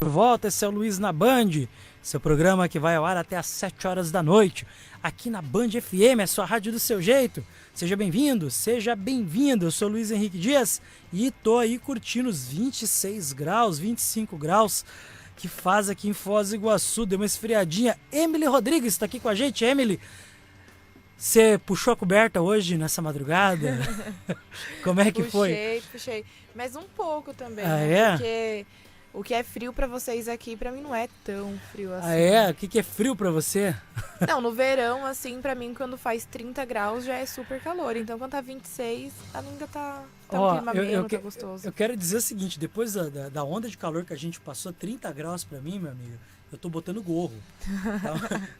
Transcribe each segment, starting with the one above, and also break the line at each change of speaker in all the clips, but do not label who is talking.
Por volta, esse é o Luiz na Band, seu programa que vai ao ar até às 7 horas da noite, aqui na Band FM, a sua rádio do seu jeito. Seja bem-vindo, seja bem-vindo. Eu sou o Luiz Henrique Dias e tô aí curtindo os 26 graus, 25 graus que faz aqui em Foz do Iguaçu. Deu uma esfriadinha. Emily Rodrigues está aqui com a gente. Emily, você puxou a coberta hoje, nessa madrugada? Como é que foi?
Puxei. Mas um pouco também,
Ah,
né?
é?
Porque o que é frio pra vocês aqui, pra mim não é tão frio assim.
Ah, é? O que é frio pra você?
Não, no verão, assim, pra mim, quando faz 30 graus já é super calor. Então, quando tá 26, ainda tá um clima ameno, tá gostoso.
Eu quero dizer o seguinte, depois da onda de calor que a gente passou, 30 graus pra mim, meu amigo, eu tô botando gorro.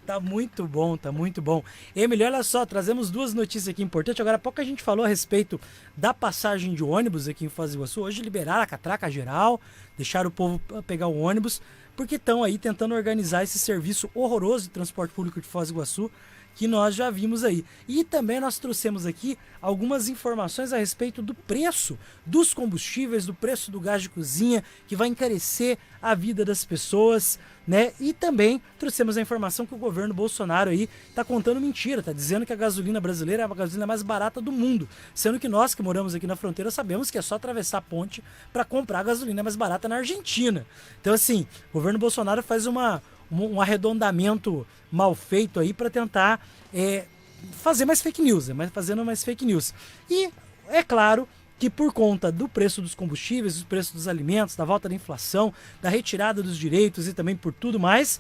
Tá muito bom, tá muito bom. Emily, olha só, trazemos duas notícias aqui importantes. Agora há pouco a gente falou a respeito da passagem de ônibus aqui em Foz do Iguaçu. Hoje liberaram a catraca geral, deixaram o povo pegar o ônibus, porque estão aí tentando organizar esse serviço horroroso de transporte público de Foz do Iguaçu, que nós já vimos aí. E também nós trouxemos aqui algumas informações a respeito do preço dos combustíveis, do preço do gás de cozinha, que vai encarecer a vida das pessoas, né? E também trouxemos a informação que o governo Bolsonaro aí está contando mentira, está dizendo que a gasolina brasileira é a gasolina mais barata do mundo, sendo que nós que moramos aqui na fronteira sabemos que é só atravessar a ponte para comprar a gasolina mais barata na Argentina. Então assim, o governo Bolsonaro faz um arredondamento mal feito aí para tentar fazer mais fake news, fazendo mais fake news. E é claro que por conta do preço dos combustíveis, do preço dos alimentos, da volta da inflação, da retirada dos direitos e também por tudo mais,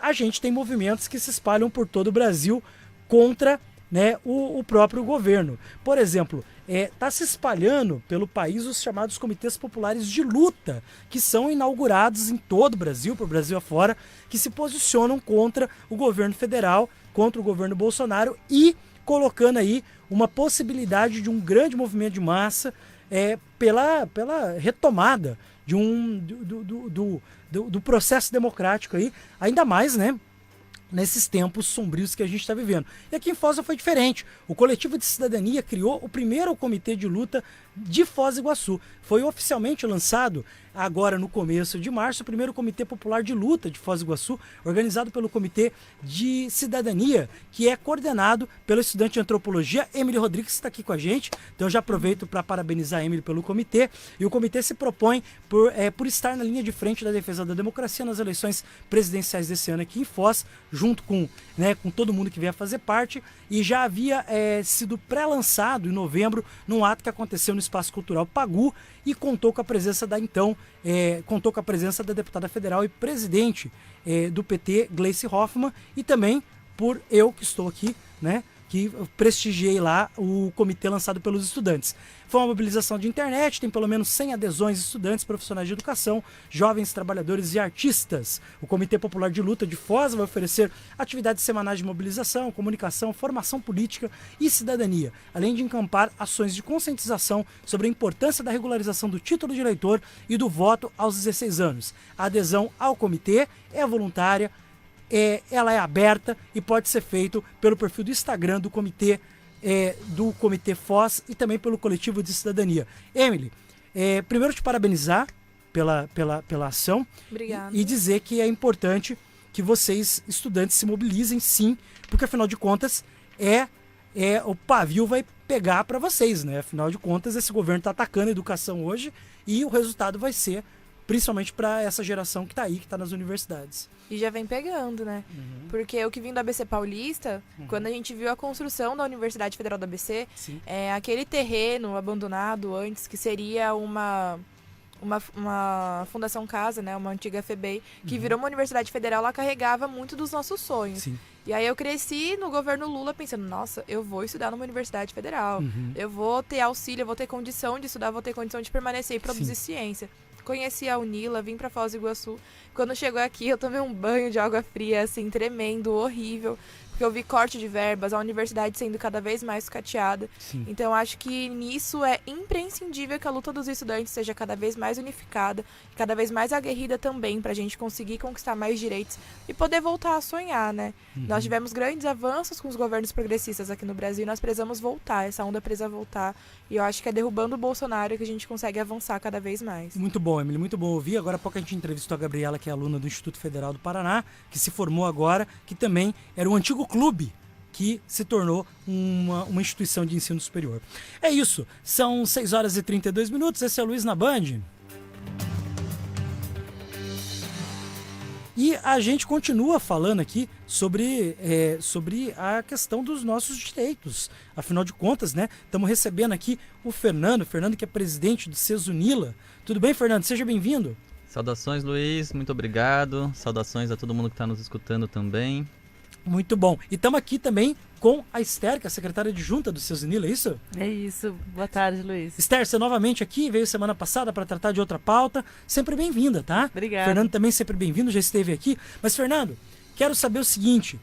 a gente tem movimentos que se espalham por todo o Brasil contra, né, o próprio governo. Por exemplo, está se espalhando pelo país os chamados comitês populares de luta, que são inaugurados em todo o Brasil, por Brasil afora, que se posicionam contra o governo federal, contra o governo Bolsonaro e colocando aí uma possibilidade de um grande movimento de massa pela retomada do processo democrático aí, ainda mais, né, nesses tempos sombrios que a gente está vivendo. E aqui em Foz foi diferente. O Coletivo de Cidadania criou o primeiro comitê de luta de Foz do Iguaçu. Foi oficialmente lançado agora no começo de março o primeiro Comitê Popular de Luta de Foz do Iguaçu, organizado pelo Comitê de Cidadania, que é coordenado pelo estudante de antropologia Emily Rodrigues, que está aqui com a gente. Então eu já aproveito para parabenizar a Emily pelo comitê. E o comitê se propõe por estar na linha de frente da defesa da democracia nas eleições presidenciais desse ano aqui em Foz, junto com todo mundo que vier fazer parte, e já havia sido pré-lançado em novembro num ato que aconteceu no Espaço Cultural Pagu e contou com a presença da deputada federal e presidente do PT, Gleice Hoffmann, e também por eu que estou aqui, né, que prestigiei lá o comitê lançado pelos estudantes. Foi uma mobilização de internet, tem pelo menos 100 adesões de estudantes, profissionais de educação, jovens, trabalhadores e artistas. O Comitê Popular de Luta de Foz vai oferecer atividades semanais de mobilização, comunicação, formação política e cidadania, além de encampar ações de conscientização sobre a importância da regularização do título de eleitor e do voto aos 16 anos. A adesão ao comitê é voluntária, ela é aberta e pode ser feito pelo perfil do Instagram do Comitê Foz e também pelo Coletivo de Cidadania. Emily, primeiro te parabenizar pela ação.
Obrigada.
E dizer que é importante que vocês, estudantes, se mobilizem sim, porque afinal de contas o pavio vai pegar para vocês, né? Afinal de contas, esse governo está atacando a educação hoje e o resultado vai ser principalmente para essa geração que está aí, que está nas universidades.
E já vem pegando, né?
Uhum.
Porque eu que vim do ABC Paulista, quando a gente viu a construção da Universidade Federal do ABC, aquele terreno abandonado antes, que seria uma fundação casa, né? Uma antiga FEBEM, que virou uma universidade federal, ela carregava muito dos nossos sonhos.
Sim.
E aí eu cresci no governo Lula pensando, nossa, eu vou estudar numa universidade federal, eu vou ter auxílio, eu vou ter condição de estudar, vou ter condição de permanecer e produzir ciência. Conheci a Unila, vim pra Foz do Iguaçu. Quando chegou aqui, eu tomei um banho de água fria, assim, tremendo, horrível. porque eu vi corte de verbas, a universidade sendo cada vez mais sucateada.
Sim.
Então eu acho que nisso é imprescindível que a luta dos estudantes seja cada vez mais unificada, cada vez mais aguerrida também, pra gente conseguir conquistar mais direitos e poder voltar a sonhar, né? Nós tivemos grandes avanços com os governos progressistas aqui no Brasil e nós precisamos voltar, essa onda precisa voltar. E eu acho que é derrubando o Bolsonaro que a gente consegue avançar cada vez mais.
Muito bom, Emily, muito bom ouvir. Agora há pouco a gente entrevistou a Gabriela, que é aluna do Instituto Federal do Paraná, que se formou agora, que também era um antigo clube que se tornou uma instituição de ensino superior. É isso, são 6 horas e 32 minutos, esse é o Luiz na Band. E a gente continua falando aqui sobre a questão dos nossos direitos. Afinal de contas, né, estamos recebendo aqui o Fernando que é presidente do Cesunila. Tudo bem, Fernando? Seja bem-vindo.
Saudações, Luiz, muito obrigado. Saudações a todo mundo que está nos escutando também.
Muito bom. E estamos aqui também com a Esther, que é a secretária adjunta do Cesunila, é isso?
É isso. Boa tarde, Luiz.
Esther, você novamente aqui, veio semana passada para tratar de outra pauta. Sempre bem-vinda, tá?
Obrigada.
Fernando também sempre bem-vindo, já esteve aqui. Mas, Fernando, quero saber o seguinte.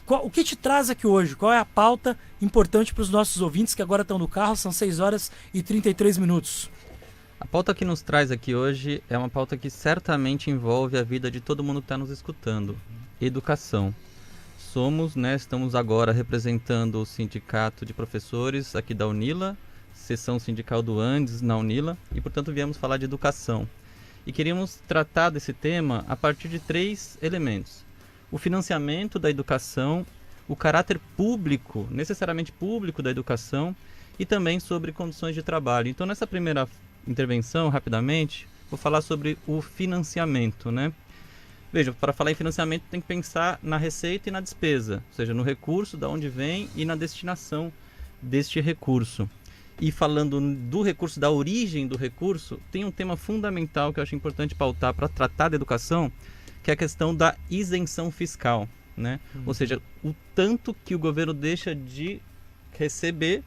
O que te traz aqui hoje? Qual é a pauta importante para os nossos ouvintes que agora estão no carro? São 6 horas e 33 minutos.
A pauta que nos traz aqui hoje é uma pauta que certamente envolve a vida de todo mundo que está nos escutando. Educação. Estamos agora representando o sindicato de professores aqui da Unila, seção sindical do Andes na Unila, e portanto viemos falar de educação. E queríamos tratar desse tema a partir de 3 elementos. O financiamento da educação, o caráter público, necessariamente público da educação, e também sobre condições de trabalho. Então nessa primeira intervenção, rapidamente, vou falar sobre o financiamento, né? Veja, para falar em financiamento tem que pensar na receita e na despesa, ou seja, no recurso, da onde vem e na destinação deste recurso. E falando do recurso, da origem do recurso, tem um tema fundamental que eu acho importante pautar para tratar da educação, que é a questão da isenção fiscal, né? Ou seja, o tanto que o governo deixa de receber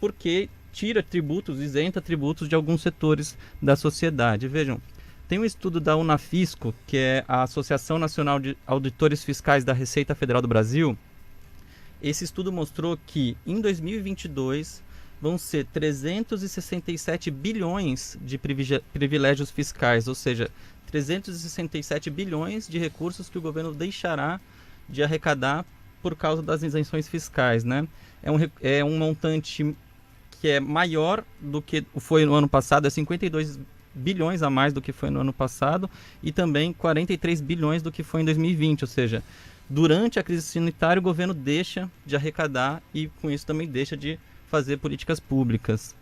porque tira tributos, isenta tributos de alguns setores da sociedade. Vejam, tem um estudo da Unafisco, que é a Associação Nacional de Auditores Fiscais da Receita Federal do Brasil. Esse estudo mostrou que em 2022 vão ser 367 bilhões de privilégios fiscais, ou seja, 367 bilhões de recursos que o governo deixará de arrecadar por causa das isenções fiscais, né? É um montante que é maior do que foi no ano passado, é 52 bilhões a mais do que foi no ano passado e também 43 bilhões do que foi em 2020, ou seja, durante a crise sanitária o governo deixa de arrecadar e com isso também deixa de fazer políticas públicas.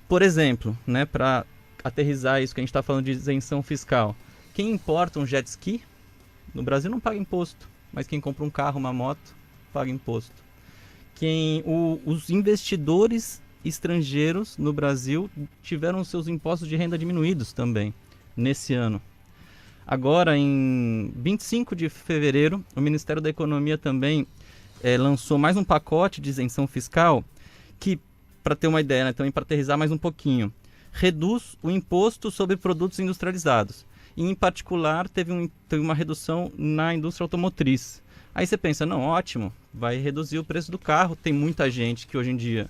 Por exemplo, né, para aterrissar isso que a gente está falando de isenção fiscal, quem importa um jet ski no Brasil não paga imposto, mas quem compra um carro, uma moto, paga imposto. Os investidores estrangeiros no Brasil tiveram seus impostos de renda diminuídos também nesse ano. Agora, em 25 de fevereiro, o Ministério da Economia também lançou mais um pacote de isenção fiscal que, para ter uma ideia, né, também para aterrissar mais um pouquinho, reduz o imposto sobre produtos industrializados. E, em particular, teve uma redução na indústria automotriz. Aí você pensa, não, ótimo, vai reduzir o preço do carro. Tem muita gente que hoje em dia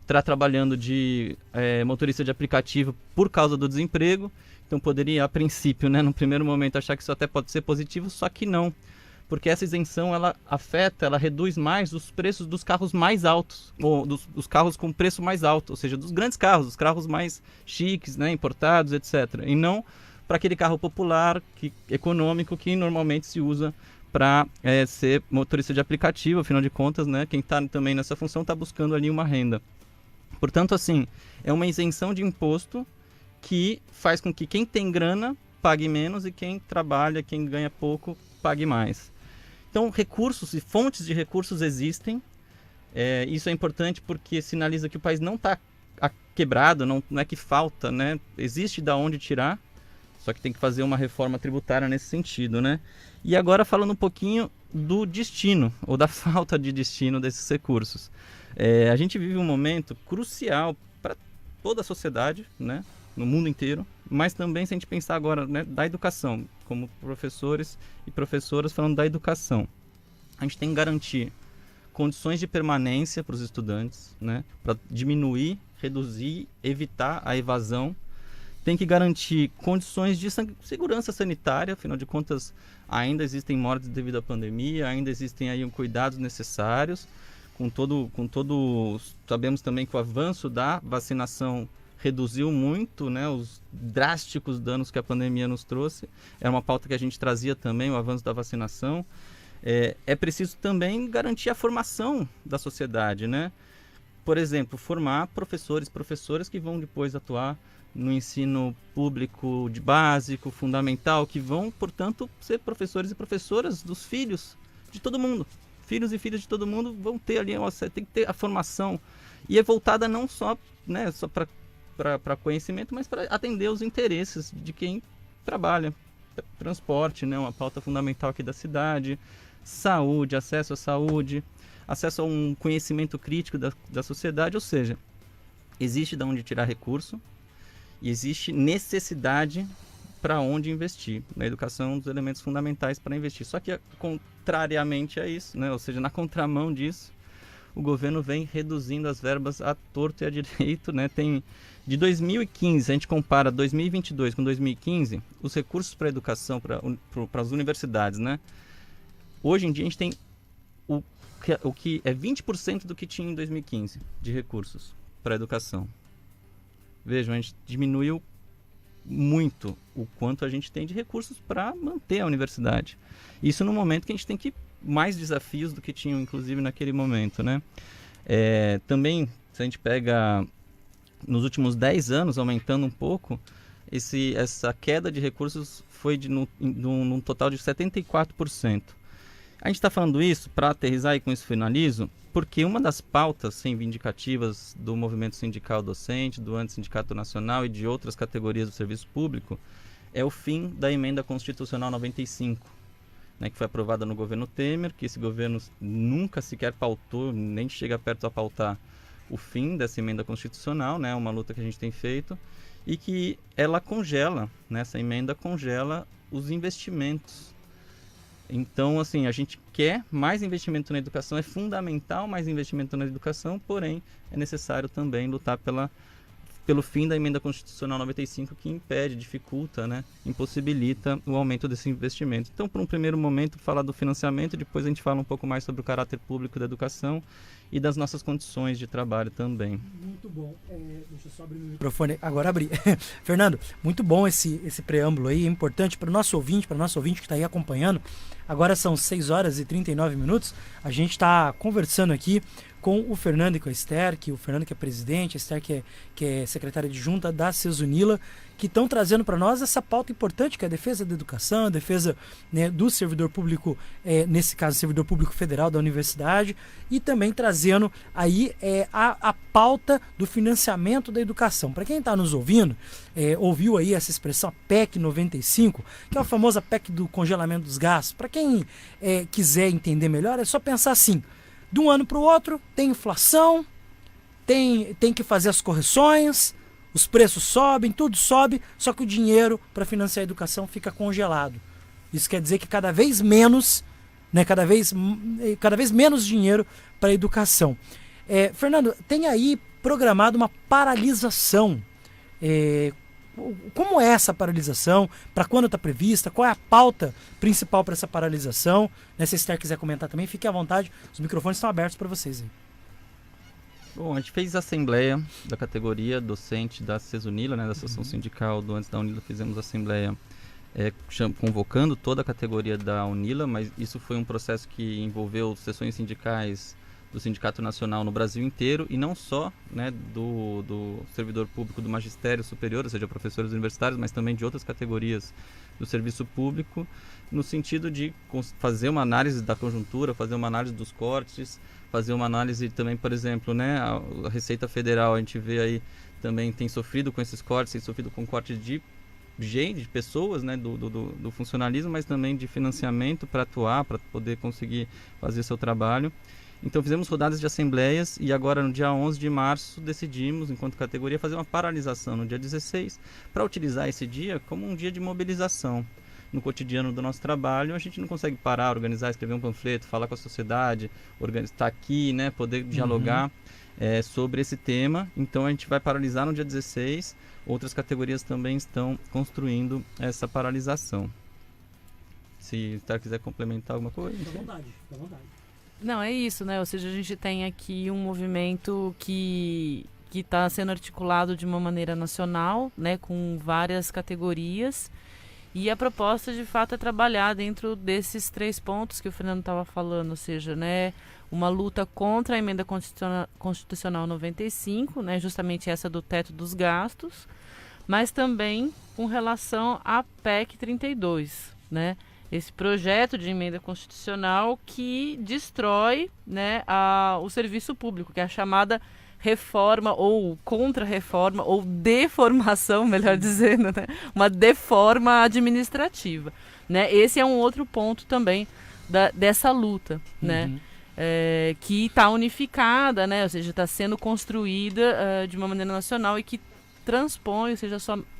está trabalhando de motorista de aplicativo por causa do desemprego. Então poderia, a princípio, né, no primeiro momento, achar que isso até pode ser positivo, só que não. Porque essa isenção, ela reduz mais os preços dos carros mais altos, ou dos carros com preço mais alto, ou seja, dos grandes carros, dos carros mais chiques, né, importados, etc. E não para aquele carro popular, econômico, que normalmente se usa para ser motorista de aplicativo. Afinal de contas, né, quem está também nessa função está buscando ali uma renda. Portanto, assim, é uma isenção de imposto que faz com que quem tem grana pague menos e quem trabalha, quem ganha pouco, pague mais. Então, recursos e fontes de recursos existem. Isso é importante porque sinaliza que o país não está quebrado, não é que falta, né? Existe de onde tirar, só que tem que fazer uma reforma tributária nesse sentido, né? E agora falando um pouquinho do destino, ou da falta de destino desses recursos. A gente vive um momento crucial para toda a sociedade, né, no mundo inteiro, mas também se a gente pensar agora, né, da educação, como professores e professoras falando da educação. a gente tem que garantir condições de permanência para os estudantes, né, para diminuir, reduzir, evitar a evasão. Tem que garantir condições de segurança sanitária, afinal de contas, ainda existem mortes devido à pandemia, ainda existem aí cuidados necessários. Sabemos também que o avanço da vacinação reduziu muito, né, os drásticos danos que a pandemia nos trouxe. É uma pauta que a gente trazia também, o avanço da vacinação. É preciso também garantir a formação da sociedade, né? Por exemplo, formar professoras que vão depois atuar no ensino público de básico, fundamental, que vão, portanto, ser professores e professoras dos filhos de todo mundo. Filhos e filhas de todo mundo vão ter ali, tem que ter a formação. E é voltada não só, né, só para conhecimento, mas para atender os interesses de quem trabalha. Transporte, né, uma pauta fundamental aqui da cidade, saúde, acesso à saúde, acesso a um conhecimento crítico da sociedade, ou seja, existe de onde tirar recurso e existe necessidade para onde investir. Na educação, um dos elementos fundamentais para investir. Só que, contrariamente a isso, né, ou seja, na contramão disso, o governo vem reduzindo as verbas à torto e à direito, né? De 2015, a gente compara 2022 com 2015, os recursos para a educação, para as universidades, né? Hoje em dia a gente tem o que é 20% do que tinha em 2015 de recursos para a educação. Vejam, a gente diminuiu muito o quanto a gente tem de recursos para manter a universidade. Isso no momento que a gente tem mais desafios do que tinham, inclusive, naquele momento, né? Também, se a gente pega nos últimos 10 anos, aumentando um pouco, essa queda de recursos foi num total de 74%. A gente está falando isso para aterrissar e com isso finalizo, porque uma das pautas reivindicativas do movimento sindical docente, do Antissindicato Nacional e de outras categorias do serviço público é o fim da Emenda Constitucional 95, né, que foi aprovada no governo Temer, que esse governo nunca sequer pautou, nem chega perto a pautar o fim dessa emenda constitucional, né, uma luta que a gente tem feito, e que ela congela, né, essa emenda congela os investimentos. Então, assim, a gente quer mais investimento na educação, é fundamental mais investimento na educação, porém, é necessário também lutar pelo fim da Emenda Constitucional 95, que impede, dificulta, né, impossibilita o aumento desse investimento. Então, por um primeiro momento, falar do financiamento, depois a gente fala um pouco mais sobre o caráter público da educação e das nossas condições de trabalho também.
Muito bom. Deixa eu só abrir o microfone. Agora abri. Fernando, muito bom esse preâmbulo aí, é importante para o nosso ouvinte que está aí acompanhando. Agora são 6 horas e 39 minutos. A gente está conversando aqui com o Fernando e com a Esther, o Fernando que é presidente, a Esther que é secretária adjunta da CESUNILA, que estão trazendo para nós essa pauta importante que é a defesa da educação, a defesa, né, do servidor público, nesse caso servidor público federal da universidade, e também trazendo aí a pauta do financiamento da educação. Para quem está nos ouvindo, ouviu aí essa expressão PEC 95, que é a famosa PEC do congelamento dos gastos. Para quem quiser entender melhor, é só pensar assim: de um ano para o outro tem inflação, tem que fazer as correções, os preços sobem, tudo sobe, só que o dinheiro para financiar a educação fica congelado. Isso quer dizer que cada vez menos, né, cada vez menos dinheiro para a educação. Fernando, tem aí programado uma paralisação. Como é essa paralisação? Para quando está prevista? Qual é a pauta principal para essa paralisação? Se a Esther quiser comentar também, fique à vontade. Os microfones estão abertos para vocês aí.
Bom, a gente fez a assembleia da categoria docente da CESUNILA, né, da Associação Sindical do Antes da UNILA. Fizemos a assembleia convocando toda a categoria da UNILA, mas isso foi um processo que envolveu sessões sindicais do Sindicato Nacional no Brasil inteiro, e não só, né, do servidor público do magistério superior, ou seja, professores universitários, mas também de outras categorias do serviço público, no sentido de fazer uma análise da conjuntura, fazer uma análise dos cortes, fazer uma análise também, por exemplo, né, a Receita Federal, a gente vê aí, também tem sofrido com esses cortes, tem sofrido com cortes de gente, de pessoas, né, do funcionalismo, mas também de financiamento para atuar, para poder conseguir fazer seu trabalho. Então fizemos rodadas de assembleias e agora no dia 11 de março decidimos, enquanto categoria, fazer uma paralisação no dia 16 para utilizar esse dia como um dia de mobilização. no cotidiano do nosso trabalho, a gente não consegue parar, organizar, escrever um panfleto, falar com a sociedade, estar aqui, né, poder dialogar sobre esse tema. Então a gente vai paralisar no dia 16, outras categorias também estão construindo essa paralisação. Se o quiser complementar alguma coisa.
Fica à vontade, fica à vontade.
Não, é isso, né? Ou seja, a gente tem aqui um movimento que está sendo articulado de uma maneira nacional, né, com várias categorias. E a proposta, de fato, é trabalhar dentro desses 3 pontos que o Fernando estava falando, ou seja, né, uma luta contra a emenda constitucional 95, né, justamente essa do teto dos gastos, mas também com relação à PEC 32, né? Esse projeto de emenda constitucional que destrói, né, o serviço público, que é a chamada reforma ou contra-reforma ou deformação, melhor dizendo, né, uma deforma administrativa, né? Esse é um outro ponto também dessa luta, né? Que está unificada, né? Ou seja, está sendo construída de uma maneira nacional e que transpõe, ou seja,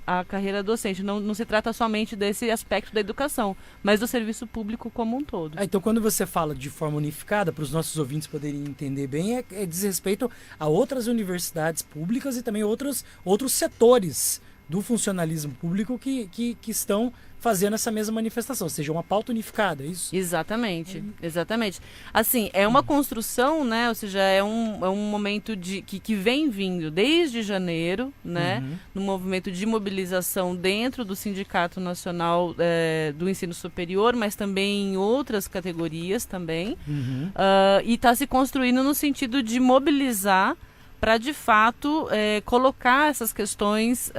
a carreira docente. Não se trata somente desse aspecto da educação, mas do serviço público como um todo.
Então, quando você fala de forma unificada, para os nossos ouvintes poderem entender bem, diz respeito a outras universidades públicas e também outros setores do funcionalismo público que estão fazendo essa mesma manifestação, ou seja, uma pauta unificada, é isso?
Exatamente, exatamente. Assim, é uma construção, né? Ou seja, é um momento que vem vindo desde janeiro, né? No movimento de mobilização dentro do Sindicato Nacional do Ensino Superior, mas também em outras categorias também. E está se construindo no sentido de mobilizar para, de fato, colocar essas questões,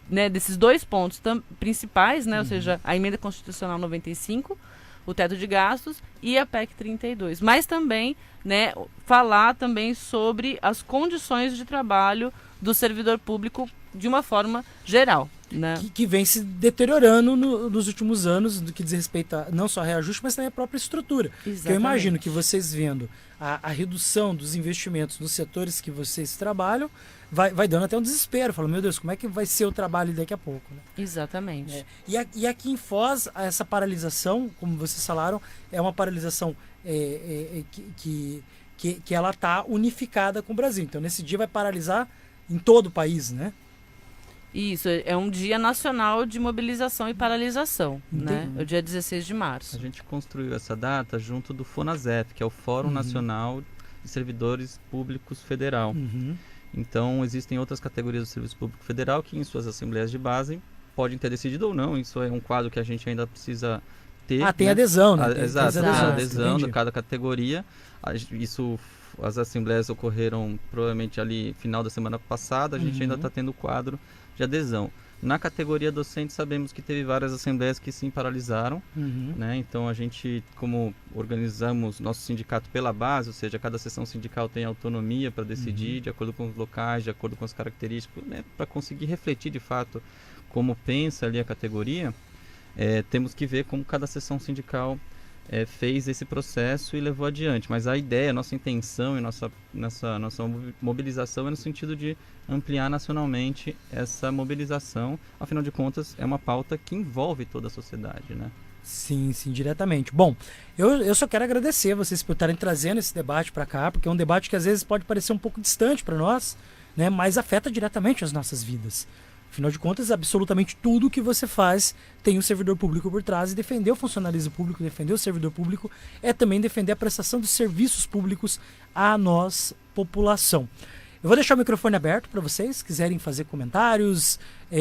né, desses 2 pontos principais, né, ou seja, a emenda constitucional 95, o teto de gastos e a PEC 32. Mas também, né, falar também sobre as condições de trabalho do servidor público de uma forma geral. Né?
Que vem se deteriorando nos últimos anos, do que diz respeito a não só a reajuste, mas também a própria estrutura. Porque eu imagino que vocês vendo a redução dos investimentos nos setores que vocês trabalham, vai dando até um desespero. Falando, meu Deus, como é que vai ser o trabalho daqui a pouco? Né?
Exatamente.
E aqui em Foz, essa paralisação, como vocês falaram, é uma paralisação que ela está unificada com o Brasil. Então, nesse dia vai paralisar em todo o país, né?
Isso, é um dia nacional de mobilização e paralisação, né? É o dia 16 de março.
A gente construiu essa data junto do FONASEF, que é o Fórum Nacional de Servidores Públicos Federal. Então, existem outras categorias do Serviço Público Federal que, em suas assembleias de base, podem ter decidido ou não. Isso é um quadro que a gente ainda precisa ter.
Tem adesão, né?
Exato, tem adesão de cada categoria. As assembleias ocorreram provavelmente ali final da semana passada. A gente ainda está tendo o quadro de adesão. Na categoria docente, sabemos que teve várias assembleias que sim paralisaram, né? Então a gente, como organizamos nosso sindicato pela base, ou seja, cada seção sindical tem autonomia para decidir de acordo com os locais, de acordo com as características, né? Para conseguir refletir de fato como pensa ali a categoria, temos que ver como cada seção sindical fez esse processo e levou adiante. Mas a ideia, a nossa intenção e nossa mobilização é no sentido de ampliar nacionalmente essa mobilização. Afinal de contas, é uma pauta que envolve toda a sociedade, né?
Sim, diretamente. Bom, eu só quero agradecer vocês por estarem trazendo esse debate para cá, porque é um debate que às vezes pode parecer um pouco distante para nós, né? Mas afeta diretamente as nossas vidas. Afinal de contas, absolutamente tudo que você faz tem um servidor público por trás, e defender o funcionalismo público, defender o servidor público, é também defender a prestação de serviços públicos à nossa população. Eu vou deixar o microfone aberto para vocês, quiserem fazer comentários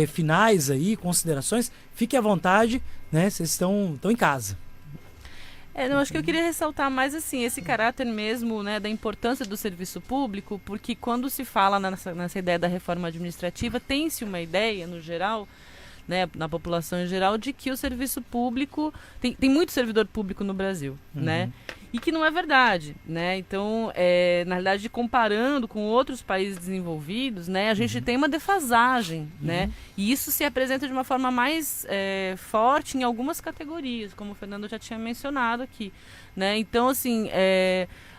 finais aí, considerações, fiquem à vontade, né? Vocês estão em casa.
Não, acho que eu queria ressaltar mais assim, esse caráter mesmo, né, da importância do serviço público, porque quando se fala nessa ideia da reforma administrativa, tem-se uma ideia, no geral, né, na população em geral, de que o serviço público, tem muito servidor público no Brasil, né, e que não é verdade, né, então, na realidade, comparando com outros países desenvolvidos, né, a gente tem uma defasagem, né, e isso se apresenta de uma forma mais forte em algumas categorias, como o Fernando já tinha mencionado aqui, né, então, assim,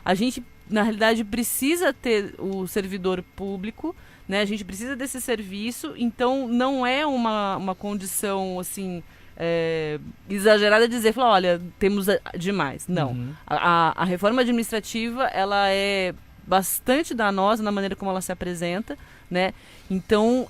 a gente, na realidade, precisa ter o servidor público, né, a gente precisa desse serviço, então não é uma condição, assim, exagerada dizer, falar, olha, temos demais. Não.
Uhum.
A reforma administrativa, ela é bastante danosa na maneira como ela se apresenta, né? Então,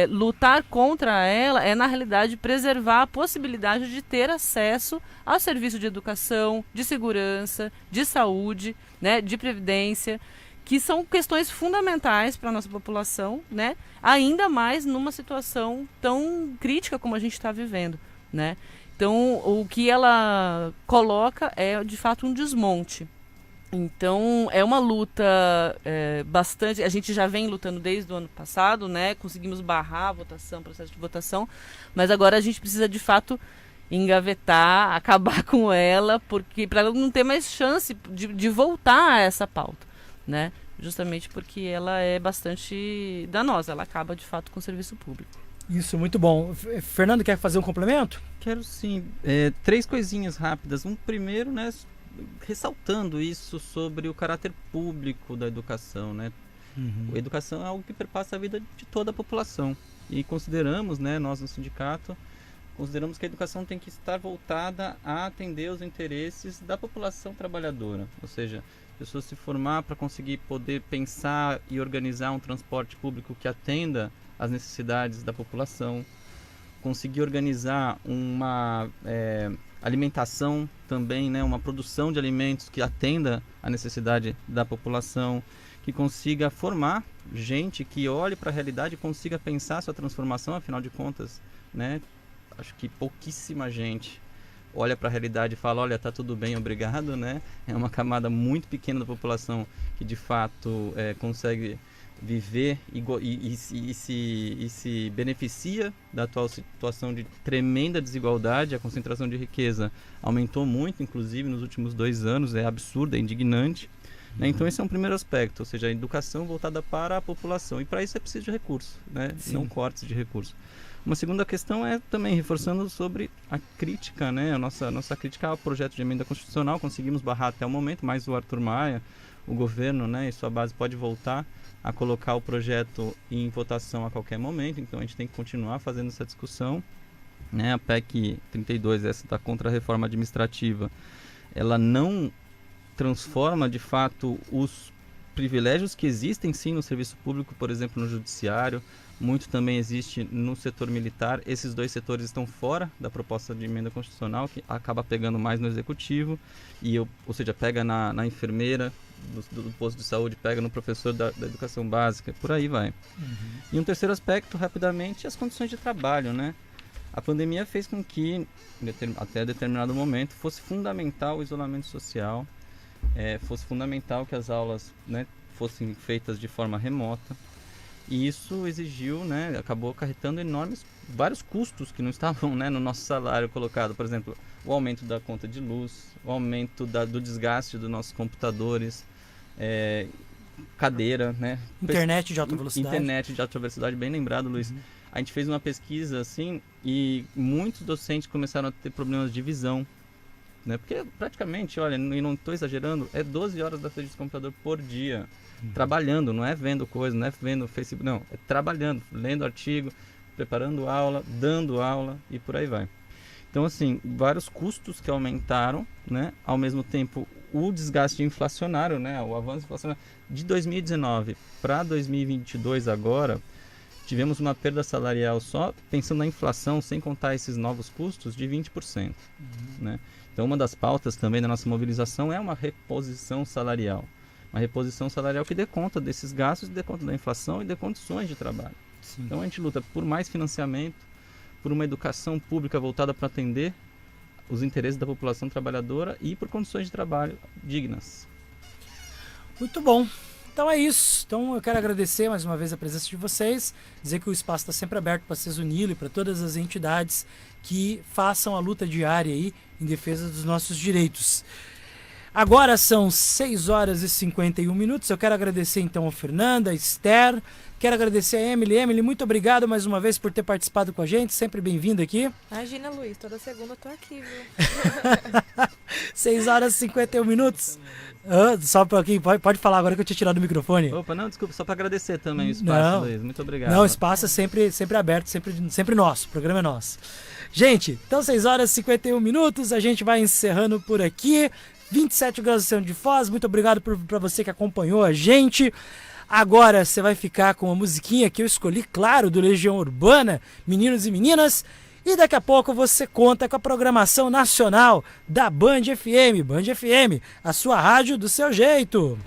lutar contra ela é, na realidade, preservar a possibilidade de ter acesso ao serviço de educação, de segurança, de saúde, né? De previdência, que são questões fundamentais para a nossa população, né? Ainda mais numa situação tão crítica como a gente está vivendo, né? Então, o que ela coloca é, de fato, um desmonte. Então, é uma luta bastante... A gente já vem lutando desde o ano passado, né? Conseguimos barrar a votação, processo de votação, mas agora a gente precisa, de fato, engavetar, acabar com ela, porque para ela não ter mais chance de voltar a essa pauta, né? Justamente porque ela é bastante danosa, ela acaba, de fato, com o serviço público.
Isso, muito bom. Fernando, quer fazer um complemento?
Quero sim. 3 coisinhas rápidas. Primeiro, né, ressaltando isso sobre o caráter público da educação, né?
Uhum.
A educação é algo que perpassa a vida de toda a população. E consideramos, né, nós no sindicato, consideramos que a educação tem que estar voltada a atender os interesses da população trabalhadora. Ou seja, a pessoa se formar para conseguir poder pensar e organizar um transporte público que atenda às necessidades da população, conseguir organizar uma alimentação também, né, uma produção de alimentos que atenda à necessidade da população, que consiga formar gente que olhe para a realidade e consiga pensar sua transformação, afinal de contas, né, acho que pouquíssima gente olha para a realidade e fala, olha, tá tudo bem, obrigado, né? É uma camada muito pequena da população que de fato consegue viver e se beneficia da atual situação de tremenda desigualdade. A concentração de riqueza aumentou muito, inclusive nos últimos 2 anos, é absurdo, é indignante. Né? Então esse é um primeiro aspecto, ou seja, a educação voltada para a população, e para isso é preciso de recursos, né? Não cortes de recursos. Uma segunda questão é também reforçando sobre a crítica, né? A nossa crítica ao projeto de emenda constitucional. Conseguimos barrar até o momento, mas o Arthur Maia, o governo, né, e sua base pode voltar a colocar o projeto em votação a qualquer momento, então a gente tem que continuar fazendo essa discussão, né? A PEC 32, essa da contra-reforma administrativa, ela não transforma de fato os privilégios que existem sim no serviço público, por exemplo no judiciário, muito também existe no setor militar. Esses 2 setores estão fora da proposta de emenda constitucional, que acaba pegando mais no executivo, ou seja, pega na enfermeira do posto de saúde, pega no professor da educação básica, por aí vai. Uhum. E um terceiro aspecto, rapidamente, as condições de trabalho, né? A pandemia fez com que, até determinado momento, fosse fundamental o isolamento social, fosse fundamental que as aulas, né, fossem feitas de forma remota. E isso exigiu, né, acabou acarretando vários custos que não estavam, né, no nosso salário colocado. Por exemplo, o aumento da conta de luz, o aumento do desgaste dos nossos computadores, cadeira, né?
Internet de alta velocidade.
Internet de alta velocidade, bem lembrado, Luiz. Uhum. A gente fez uma pesquisa assim e muitos docentes começaram a ter problemas de visão, né? Porque praticamente, olha, e não estou exagerando, 12 horas da frente do computador por dia. Trabalhando, não é vendo coisa, não é vendo Facebook, não, é trabalhando, lendo artigo, preparando aula, dando aula e por aí vai. Então, assim, vários custos que aumentaram, né? Ao mesmo tempo, o desgaste inflacionário, né? O avanço inflacionário de 2019 para 2022 agora, tivemos uma perda salarial só pensando na inflação, sem contar esses novos custos, de 20%. Né? Então, uma das pautas também da nossa mobilização é uma reposição salarial. Uma reposição salarial que dê conta desses gastos, dê conta da inflação e dê condições de trabalho. Sim. Então a gente luta por mais financiamento, por uma educação pública voltada para atender os interesses da população trabalhadora e por condições de trabalho dignas.
Muito bom. Então é isso. Então eu quero agradecer mais uma vez a presença de vocês, dizer que o espaço está sempre aberto para vocês unirem, para todas as entidades que façam a luta diária aí em defesa dos nossos direitos. Agora são 6 horas e 51 minutos. Eu quero agradecer então a Fernanda, a Esther, quero agradecer a Emily. Emily, muito obrigado mais uma vez por ter participado com a gente, sempre bem-vinda aqui.
Imagina, Luiz, toda segunda eu tô aqui, viu?
6 horas e 51 minutos. Só pra quem pode falar agora que eu tinha tirado o microfone.
Opa, não, desculpa, só para agradecer também o espaço, Luiz. Muito obrigado.
Não, o espaço é sempre aberto, sempre nosso, o programa é nosso. Gente, então 6 horas e 51 minutos, a gente vai encerrando por aqui. 27 graus de Foz, muito obrigado pra você que acompanhou a gente. Agora você vai ficar com a musiquinha que eu escolhi, claro, do Legião Urbana, Meninos e Meninas. E daqui a pouco você conta com a programação nacional da Band FM. Band FM, a sua rádio do seu jeito.